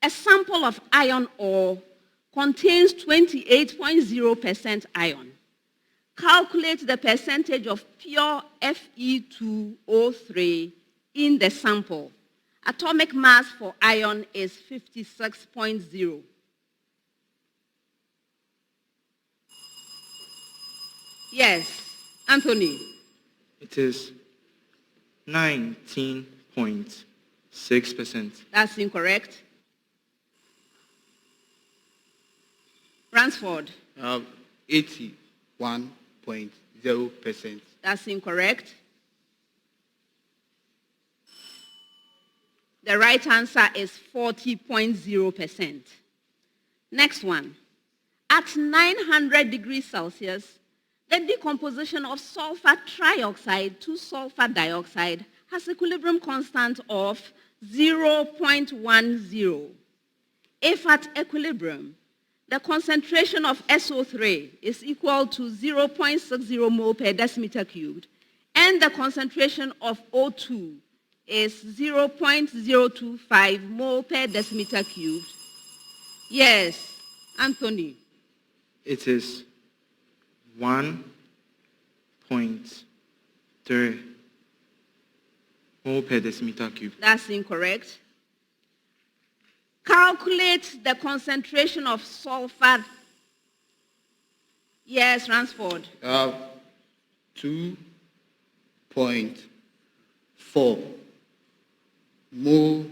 A sample of iron ore contains 28.0% iron. Calculate the percentage of pure Fe2O3 in the sample. Atomic mass for iron is 56.0. Yes, Anthony. It is 19.6%. That's incorrect. Ransford. 81.0%. That's incorrect. The right answer is 40.0%. Next one. At 900 degrees Celsius, the decomposition of sulfur trioxide to sulfur dioxide has equilibrium constant of 0.10. If at equilibrium, the concentration of SO3 is equal to 0.60 mole per decimeter cubed, and the concentration of O2 is 0.025 mole per decimeter cubed. Yes, Anthony. It is 1.3 mole per decimeter cube. That's incorrect. Calculate the concentration of sulfur. Yes, Ransford. 2.4 mole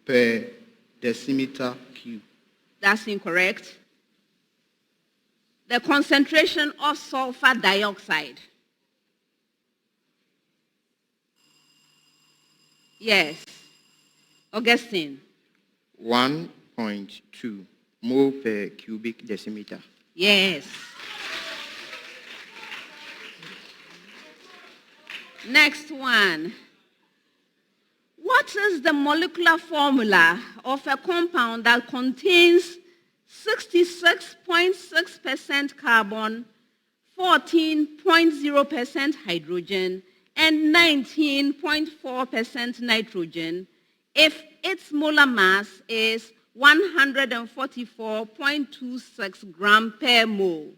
per decimeter cube. That's incorrect. The concentration of sulfur dioxide. Yes. Augustine. 1.2 mole per cubic decimeter. Yes. Next one. What is the molecular formula of a compound that contains 66.6% carbon, 14.0% hydrogen, and 19.4% nitrogen if its molar mass is 144.26 grams per mole?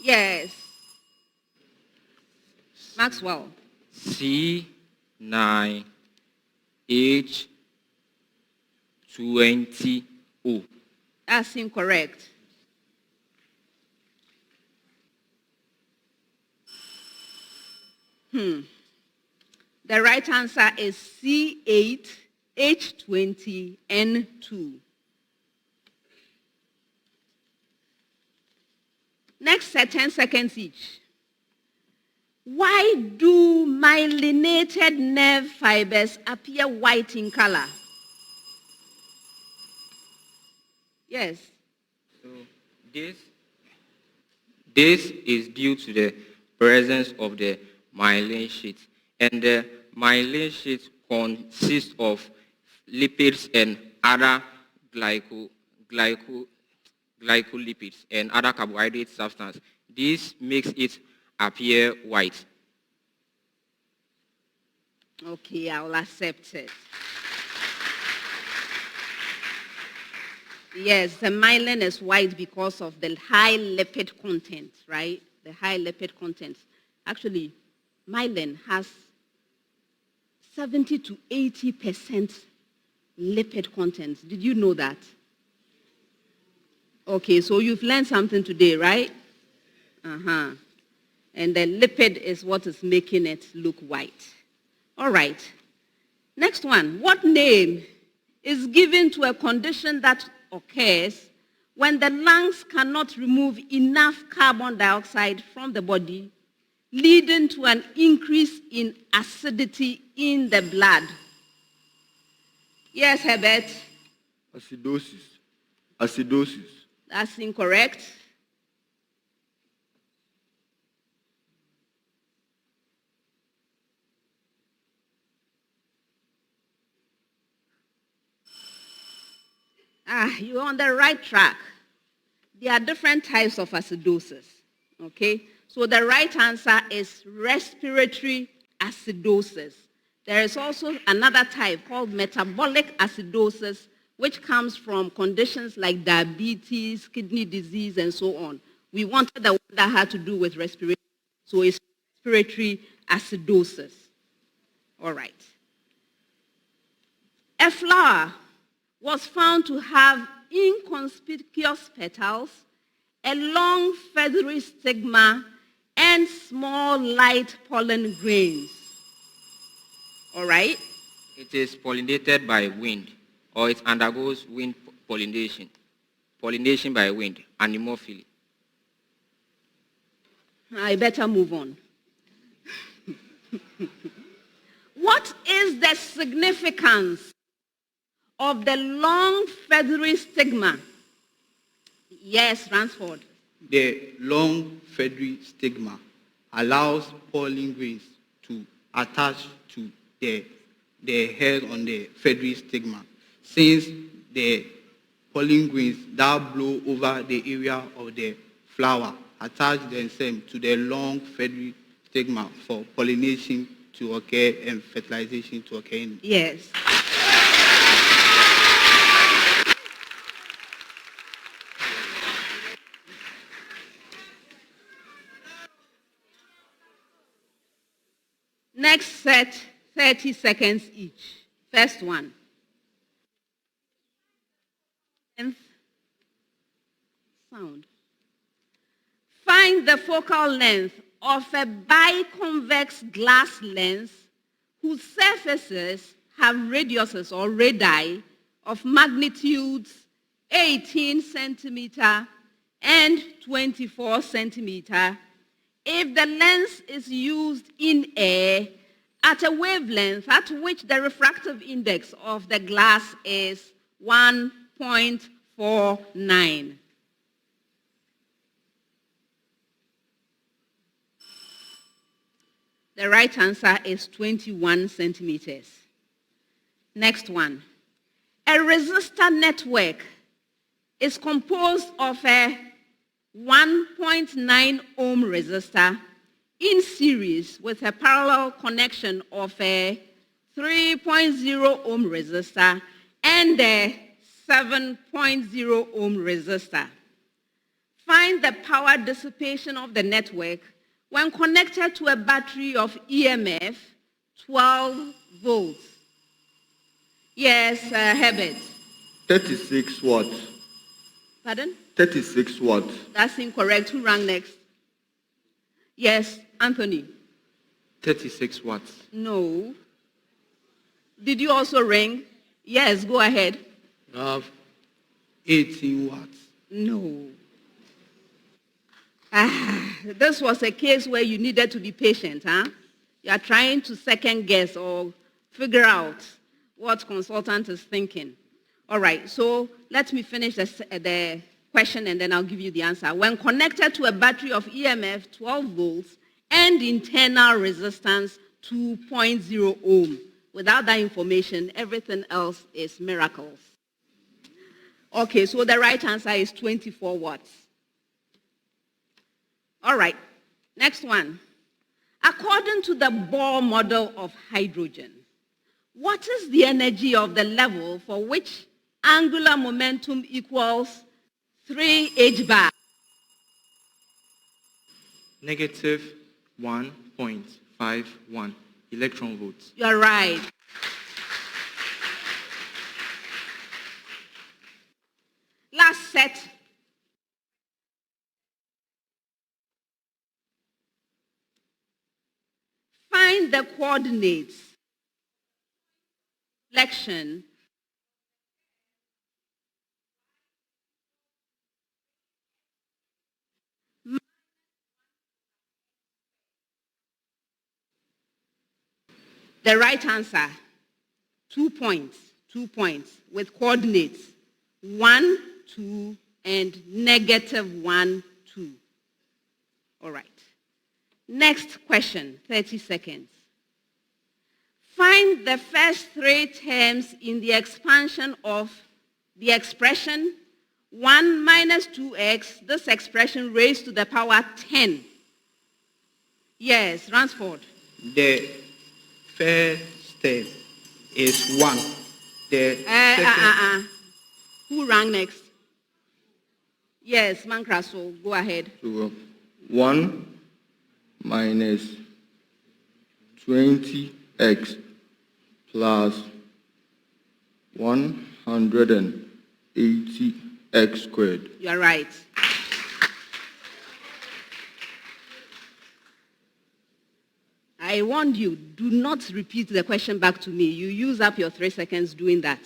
Yes. Maxwell. C9H20O. That's incorrect. The right answer is C8H20N2. Next, 10 seconds each. Why do myelinated nerve fibers appear white in color? Yes. So this is due to the presence of the myelin sheath. And the myelin sheath consists of lipids and other glycolipids and other carbohydrate substances. This makes it appear white. Okay, I will accept it. Yes, the myelin is white because of the high lipid content, right? The high lipid content. Actually, myelin has 70 to 80% lipid content. Did you know that? Okay, so you've learned something today, right? And the lipid is what is making it look white. All right. Next one. What name is given to a condition that occurs when the lungs cannot remove enough carbon dioxide from the body, leading to an increase in acidity in the blood? Yes, Herbert. Acidosis. That's incorrect. You're on the right track. There are different types of acidosis. Okay? So the right answer is respiratory acidosis. There is also another type called metabolic acidosis, which comes from conditions like diabetes, kidney disease, and so on. We wanted the one that had to do with respiration, so it's respiratory acidosis. All right. A flower was found to have inconspicuous petals, a long feathery stigma, and small light pollen grains. All right? It is pollinated by wind, or it undergoes wind pollination. Pollination by wind, anemophily. I better move on. What is the significance of the long feathery stigma? Yes, Ransford. The long feathery stigma allows pollen grains to attach to the hair on the feathery stigma. Since the pollen grains that blow over the area of the flower attach themselves to the long feathery stigma for pollination to occur and fertilization to occur. Yes. Next set, 30 seconds each. First one. Sound. Find the focal length of a biconvex glass lens whose surfaces have radiuses or radii of magnitudes 18 centimeter and 24 centimeter if the lens is used in air at a wavelength at which the refractive index of the glass is 1.49. The right answer is 21 centimeters. Next one. A resistor network is composed of a 1.9 ohm resistor in series with a parallel connection of a 3.0 ohm resistor and a 7.0 ohm resistor. Find the power dissipation of the network when connected to a battery of EMF 12 volts. Yes, Herbert. 36 watts. Pardon? 36 watts. That's incorrect. Who rang next? Yes, Anthony. 36 watts. No. Did you also ring? Yes, go ahead. 18 watts. No. This was a case where you needed to be patient, huh? You are trying to second guess or figure out what consultant is thinking. All right, so let me finish the question and then I'll give you the answer. When connected to a battery of EMF 12 volts and internal resistance 2.0 ohm, without that information, everything else is miracles. Okay, so the right answer is 24 watts. All right, next one. According to the Bohr model of hydrogen, what is the energy of the level for which angular momentum equals 3 h bar? Negative 1.51 electron volts. You're right. Last set. Find the coordinates. Selection. The right answer, 2 points, 2 points with coordinates 1, 2, and negative 1, 2. All right. Next question, 30 seconds. Find the first 3 terms in the expansion of the expression 1 minus 2x, this expression raised to the power 10. Yes, Ransford. The first step is 1. The second, Who rang next? Yes, Mankranso, go ahead. So 1 minus 20x plus 180x squared. You are right. I warned you, do not repeat the question back to me. You use up your 3 seconds doing that.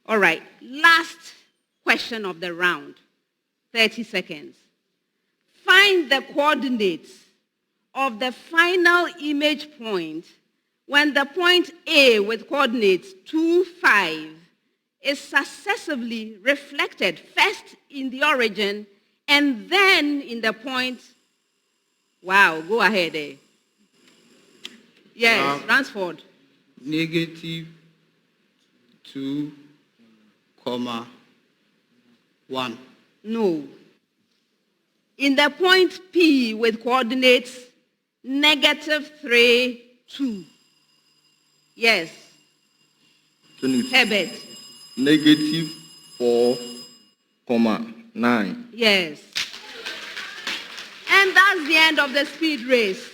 All right, last question of the round, 30 seconds. Find the coordinates of the final image point when the point A with coordinates 2, 5 is successively reflected first in the origin and then in the point. Wow, go ahead. Yes, Ransford. negative 2, 1. No. In the point P with coordinates -3, 2. Yes. Herbert. Negative 4, 9. Yes. And that's the end of the speed race.